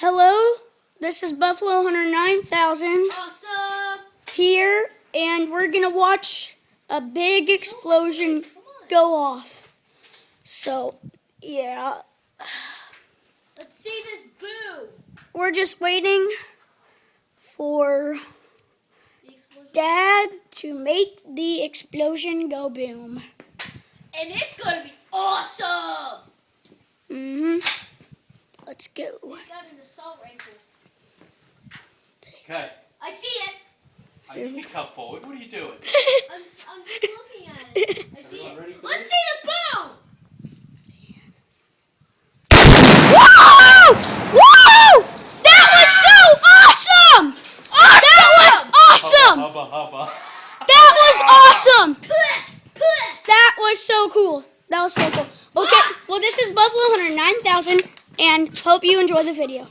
Hello, this is Buffalo Hunter 9000 Awesome! here, and we're gonna watch a big explosion go off. So, yeah, Let's see this boom! we're just waiting for The explosion. Dad to make the explosion go boom. And it's gonna be awesome! Let's go. He's got an assault rifle. Okay. I see it! You can come forward. What are you doing? I'm just looking at it. I see it. Ready for Let's this? see the boom! Whoa! Whoa! That was so awesome! That was awesome! Hubba, hubba. That was awesome! Puh! That was so cool. That was so cool. Okay, well, this is Buffalo Hunter 9000, and hope you enjoy the video.